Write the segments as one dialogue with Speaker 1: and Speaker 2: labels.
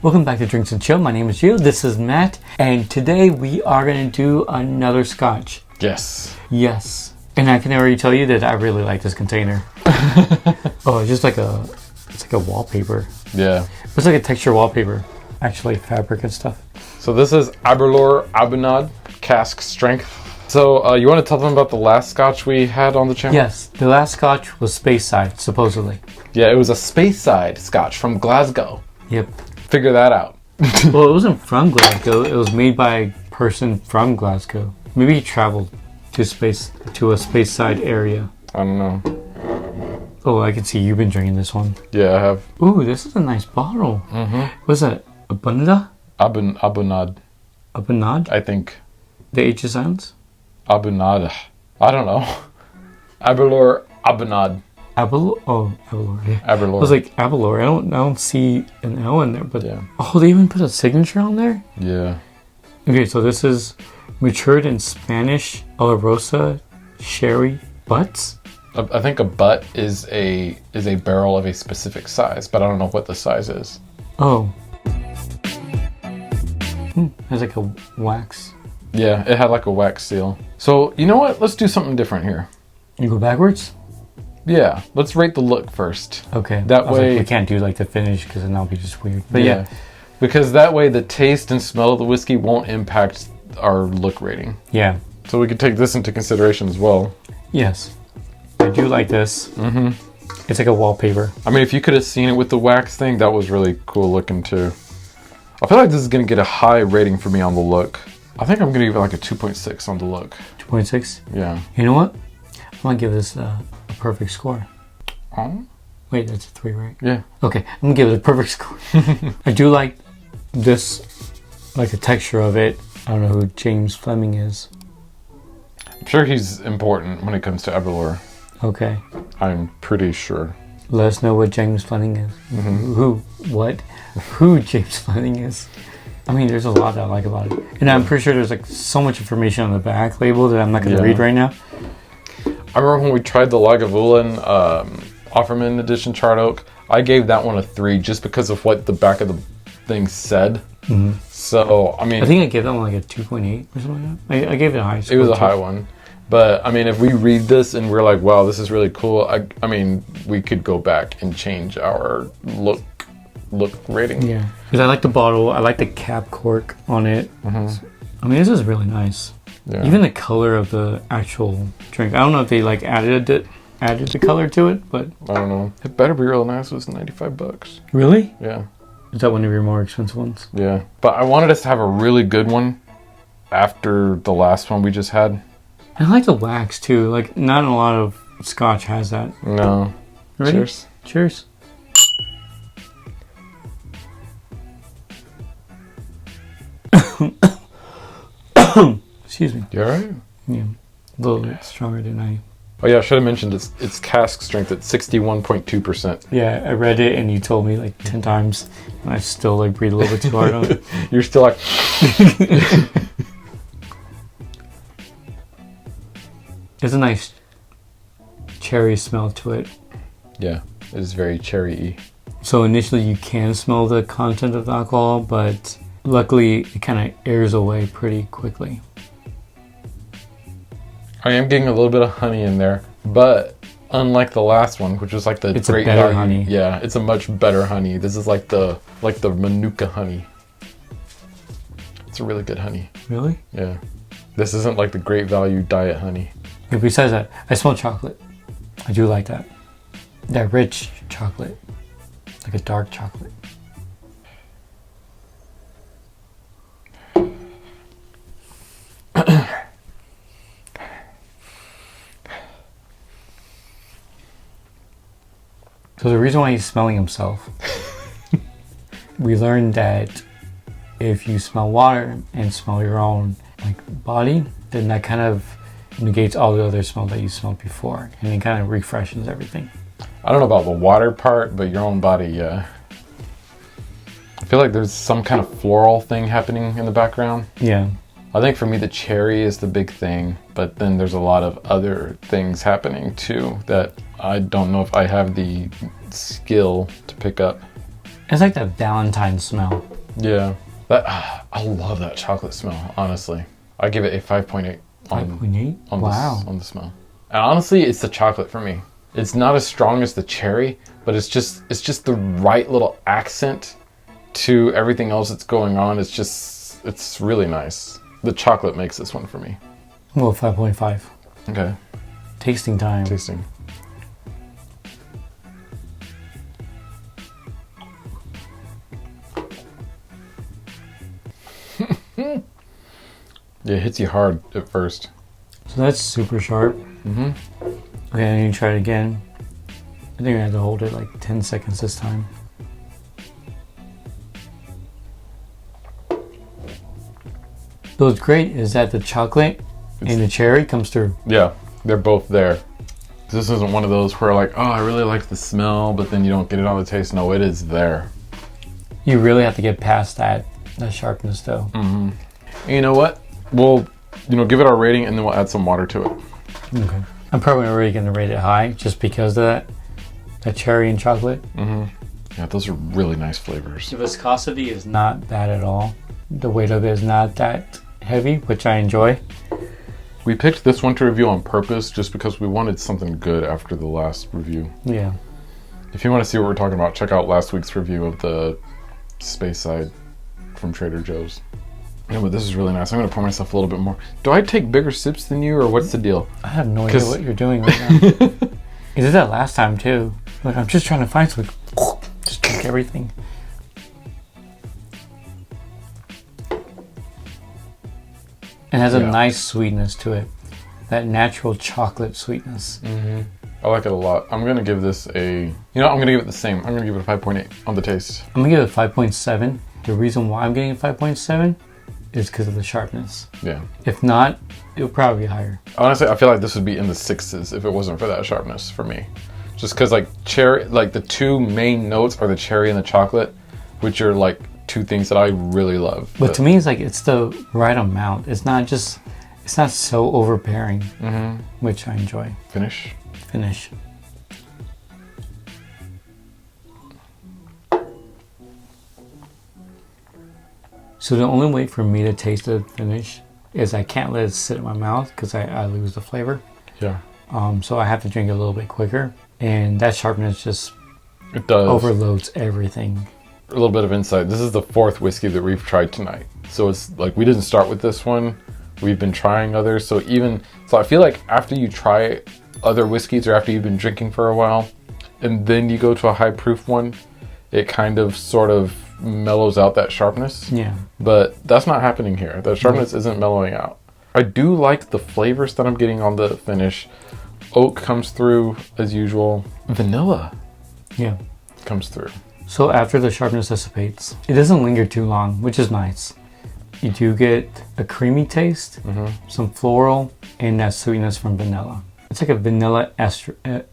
Speaker 1: Welcome back to Drinks and Chill. My name is Gio. This is Matt. And today we are going to do another scotch.
Speaker 2: Yes.
Speaker 1: Yes. And I can already tell you that I really like this container. Oh, it's just like it's like a wallpaper.
Speaker 2: Yeah.
Speaker 1: It's like a texture wallpaper. Actually, fabric and stuff.
Speaker 2: So this is Aberlour Abenad cask strength. So you want to tell them about the last scotch we had on the channel?
Speaker 1: Yes. The last scotch was Speyside, supposedly.
Speaker 2: Yeah, it was a Speyside scotch from Glasgow.
Speaker 1: Yep.
Speaker 2: Figure that out.
Speaker 1: Well, it wasn't from Glasgow. It was made by a person from Glasgow. Maybe he traveled to a Speyside area.
Speaker 2: I don't know.
Speaker 1: Oh, I can see you've been drinking this one.
Speaker 2: Yeah, I have.
Speaker 1: Ooh, this is a nice bottle.
Speaker 2: Mm-hmm.
Speaker 1: What's that? Abenad?
Speaker 2: Abenad.
Speaker 1: Abenad?
Speaker 2: I think.
Speaker 1: The H is silence?
Speaker 2: Abenad. I don't know. Aberlour Abenad.
Speaker 1: Aberlour? Oh, Aberlour. Yeah.
Speaker 2: Aberlour.
Speaker 1: I was like, Aberlour. I don't see an L in there, but
Speaker 2: yeah.
Speaker 1: Oh, they even put a signature on there?
Speaker 2: Yeah.
Speaker 1: Okay, so this is matured in Spanish Olorosa sherry butts.
Speaker 2: I think a butt is a barrel of a specific size, but I don't know what the size is.
Speaker 1: Oh. Has like a wax.
Speaker 2: Yeah, it had like a wax seal. So, you know what? Let's do something different here.
Speaker 1: You go backwards?
Speaker 2: Yeah, let's rate the look first.
Speaker 1: Okay.
Speaker 2: That way...
Speaker 1: Like, we can't do like the finish because then that'll be just weird. But yeah.
Speaker 2: Because that way the taste and smell of the whiskey won't impact our look rating.
Speaker 1: Yeah.
Speaker 2: So we could take this into consideration as well.
Speaker 1: Yes. I do like this. Mm-hmm. It's like a wallpaper.
Speaker 2: I mean, if you could have seen it with the wax thing, that was really cool looking too. I feel like this is going to get a high rating for me on the look. I think I'm going to give it like a 2.6 on the look.
Speaker 1: 2.6?
Speaker 2: Yeah.
Speaker 1: You know what? I'm going to give this a perfect score.
Speaker 2: Oh?
Speaker 1: Wait, that's a 3, right?
Speaker 2: Yeah.
Speaker 1: Okay, I'm going to give it a perfect score. I do like this, like the texture of it. I don't know who James Fleming is.
Speaker 2: I'm sure he's important when it comes to Aberlour.
Speaker 1: Okay.
Speaker 2: I'm pretty sure.
Speaker 1: Let us know what James Fleming is. Mm-hmm. Who James Fleming is. I mean, there's a lot that I like about it. And I'm pretty sure there's like so much information on the back label that I'm not going to read right now.
Speaker 2: I remember when we tried the Lagavulin Offerman Edition Charred Oak, I gave that one a 3 just because of what the back of the thing said. Mm-hmm. So, I mean...
Speaker 1: I think I gave that one like a 2.8 or something like that. I gave it a high score.
Speaker 2: It was a high one. But, I mean, if we read this and we're like, wow, this is really cool, I mean, we could go back and change our look rating.
Speaker 1: Yeah. Because I like the bottle. I like the cap cork on it. Mm-hmm. I mean, this is really nice. Yeah. Even the color of the actual drink. I don't know if they like added the color to it, but...
Speaker 2: I don't know. It better be real nice. It was $95.
Speaker 1: Really?
Speaker 2: Yeah.
Speaker 1: Is that one of your more expensive ones?
Speaker 2: Yeah. But I wanted us to have a really good one after the last one we just had.
Speaker 1: I like the wax too. Like, not a lot of scotch has that.
Speaker 2: No.
Speaker 1: Ready?
Speaker 2: Cheers.
Speaker 1: Cheers. Excuse me.
Speaker 2: You alright?
Speaker 1: Yeah. A little bit stronger than I...
Speaker 2: Oh yeah, I should have mentioned it's cask strength at 61.2%.
Speaker 1: Yeah, I read it and you told me like 10 times and I still like breathe a little bit too hard on it.
Speaker 2: You're still like...
Speaker 1: There's a nice cherry smell to it.
Speaker 2: Yeah, it is very cherry-y.
Speaker 1: So initially you can smell the content of the alcohol, but luckily it kind of airs away pretty quickly.
Speaker 2: I am getting a little bit of honey in there, but unlike the last one, which was like the
Speaker 1: it's
Speaker 2: great
Speaker 1: a better
Speaker 2: value,
Speaker 1: honey.
Speaker 2: Yeah, it's a much better honey. This is like the Manuka honey. It's a really good honey.
Speaker 1: Really?
Speaker 2: Yeah. This isn't like the great value diet honey.
Speaker 1: Yeah, besides that, I smell chocolate. I do like that. That rich chocolate. Like a dark chocolate. So the reason why he's smelling himself, we learned that if you smell water and smell your own like body, then that kind of negates all the other smell that you smelled before, and it kind of refreshes everything.
Speaker 2: I don't know about the water part, but your own body, yeah. I feel like there's some kind of floral thing happening in the background.
Speaker 1: Yeah.
Speaker 2: I think for me the cherry is the big thing, but then there's a lot of other things happening too that I don't know if I have the skill to pick up.
Speaker 1: It's like that Valentine smell.
Speaker 2: Yeah. I love that chocolate smell, honestly. I give it a 5.8 on
Speaker 1: Wow.
Speaker 2: on the smell. And honestly, it's the chocolate for me. It's not as strong as the cherry, but it's just the right little accent to everything else that's going on. It's really nice. The chocolate makes this one for me.
Speaker 1: Well, 5.5.
Speaker 2: Okay.
Speaker 1: Tasting time.
Speaker 2: Tasting. Yeah, it hits you hard at first.
Speaker 1: So that's super sharp.
Speaker 2: Mm-hmm.
Speaker 1: Okay, I need to try it again. I think I had to hold it like 10 seconds this time. So what's great is that the chocolate and the cherry comes through.
Speaker 2: Yeah, they're both there. This isn't one of those where like, oh, I really like the smell, but then you don't get it on the taste. No, it is there.
Speaker 1: You really have to get past that sharpness though.
Speaker 2: Mm-hmm. And you know what? We'll, give it our rating and then we'll add some water to it.
Speaker 1: Okay. I'm probably already going to rate it high just because of that cherry and chocolate.
Speaker 2: Mm-hmm. Yeah, those are really nice flavors.
Speaker 1: The viscosity is not bad at all. The weight of it is not that heavy, which I enjoy.
Speaker 2: We picked this one to review on purpose just because we wanted something good after the last review.
Speaker 1: Yeah.
Speaker 2: If you want to see what we're talking about, check out last week's review of the Space Side from Trader Joe's. Yeah, but this is really nice. I'm going to pour myself a little bit more. Do I take bigger sips than you, or what's the deal?
Speaker 1: I have no idea what you're doing right now. You did that last time too. Like, I'm just trying to find something. Just drink everything. It has a nice sweetness to it. That natural chocolate sweetness.
Speaker 2: Mm-hmm. I like it a lot. I'm going to give this I'm going to give it the same. I'm going to give it a 5.8 on the taste.
Speaker 1: I'm going to give it a 5.7. The reason why I'm getting a 5.7 is because of the sharpness.
Speaker 2: Yeah.
Speaker 1: If not, it'll probably be higher.
Speaker 2: Honestly, I feel like this would be in the 6s if it wasn't for that sharpness for me. Just because like cherry, like the two main notes are the cherry and the chocolate, which are like two things that I really love.
Speaker 1: But to me, it's the right amount. It's not so overbearing, which I enjoy.
Speaker 2: Finish.
Speaker 1: So the only way for me to taste the finish is I can't let it sit in my mouth because I lose the flavor.
Speaker 2: Yeah.
Speaker 1: So I have to drink it a little bit quicker, and that sharpness just overloads everything.
Speaker 2: A little bit of insight. This is the 4th whiskey that we've tried tonight. So it's like we didn't start with this one. We've been trying others. So I feel like after you try other whiskeys or after you've been drinking for a while, and then you go to a high proof one, it kind of sort of mellows out that sharpness.
Speaker 1: Yeah.
Speaker 2: But that's not happening here. The sharpness isn't mellowing out. I do like the flavors that I'm getting on the finish. Oak comes through as usual. Vanilla comes through.
Speaker 1: So after the sharpness dissipates, it doesn't linger too long, which is nice. You do get a creamy taste, some floral, and that sweetness from vanilla. It's like a vanilla extract.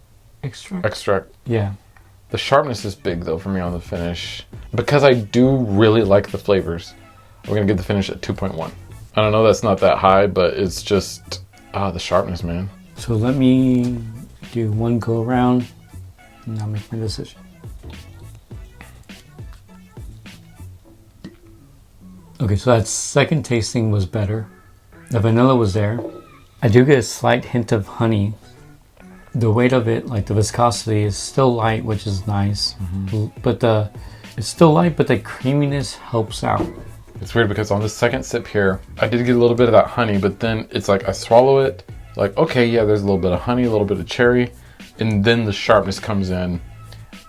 Speaker 1: Yeah.
Speaker 2: The sharpness is big though for me on the finish. Because I do really like the flavors, I'm going to give the finish at 2.1. I don't know, that's not that high, but it's just, the sharpness, man.
Speaker 1: So let me do one go around and I'll make my decision. Okay, so that second tasting was better. The vanilla was there. I do get a slight hint of honey. The weight of it, like the viscosity, is still light, which is nice. But it's still light, but the creaminess helps out.
Speaker 2: It's weird because on the second sip here, I did get a little bit of that honey, but then it's like I swallow it, like, okay, yeah, there's a little bit of honey, a little bit of cherry, and then the sharpness comes in,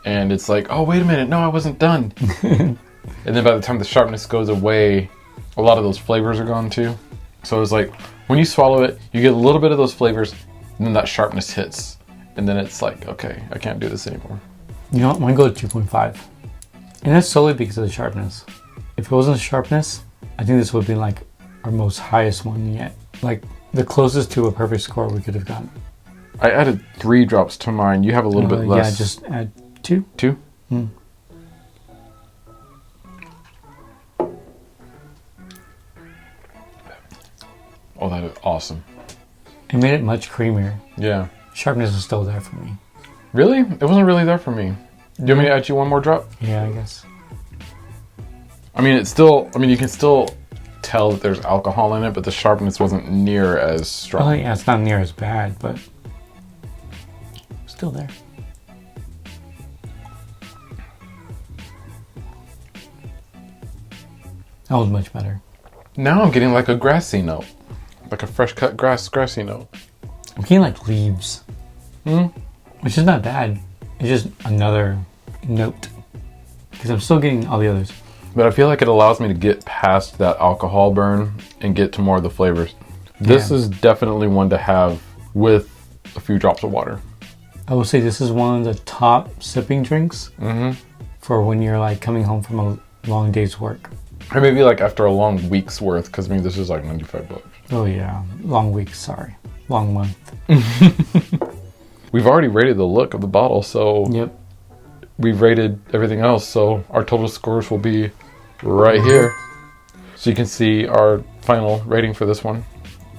Speaker 2: and it's like, oh, wait a minute, no, I wasn't done. And then by the time the sharpness goes away, a lot of those flavors are gone too. So it's like, when you swallow it, you get a little bit of those flavors, and then that sharpness hits. And then it's like, okay, I can't do this anymore.
Speaker 1: You know what, I'm going to go to 2.5. And that's solely because of the sharpness. If it wasn't sharpness, I think this would be like our most highest one yet. Like the closest to a perfect score we could have gotten.
Speaker 2: I added 3 drops to mine. You have a little bit less.
Speaker 1: Yeah, just add 2.
Speaker 2: 2? Oh, that is awesome.
Speaker 1: It made it much creamier.
Speaker 2: Yeah.
Speaker 1: Sharpness is still there for me.
Speaker 2: Really? It wasn't really there for me. Do you want me to add you one more drop?
Speaker 1: Yeah, I guess.
Speaker 2: I mean, it's still, I mean, you can still tell that there's alcohol in it, but the sharpness wasn't near as strong.
Speaker 1: Oh yeah, it's not near as bad, but still there. That was much better.
Speaker 2: Now I'm getting like a grassy note, like a fresh cut grassy note.
Speaker 1: I'm getting like leaves, which is not bad. It's just another note because I'm still getting all the others.
Speaker 2: But I feel like it allows me to get past that alcohol burn and get to more of the flavors. This is definitely one to have with a few drops of water.
Speaker 1: I will say this is one of the top sipping drinks for when you're like coming home from a long day's work.
Speaker 2: Or maybe like after a long week's worth, because I mean, this is like $95.
Speaker 1: Oh yeah, long week, sorry. Long month.
Speaker 2: We've already rated the look of the bottle, so
Speaker 1: Yep.
Speaker 2: we've rated everything else, so our total scores will be right here. So you can see our final rating for this one.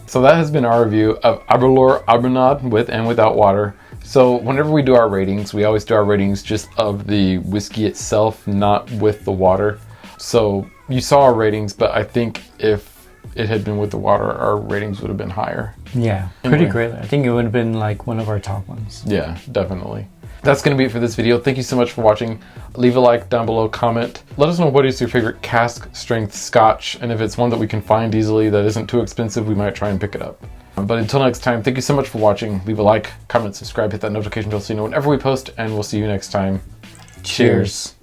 Speaker 2: So that has been our review of Aberlour Abernad with and without water. So whenever we do our ratings, we always do our ratings just of the whiskey itself, not with the water. So you saw our ratings, but I think if it had been with the water, our ratings would have been higher.
Speaker 1: Yeah, pretty great. I think it would have been like one of our top ones.
Speaker 2: Yeah, definitely. That's going to be it for this video. Thank you so much for watching. Leave a like down below, comment. Let us know what is your favorite cask strength scotch, and if it's one that we can find easily that isn't too expensive, we might try and pick it up. But until next time, thank you so much for watching. Leave a like, comment, subscribe, hit that notification bell so you know whenever we post, and we'll see you next time. Cheers.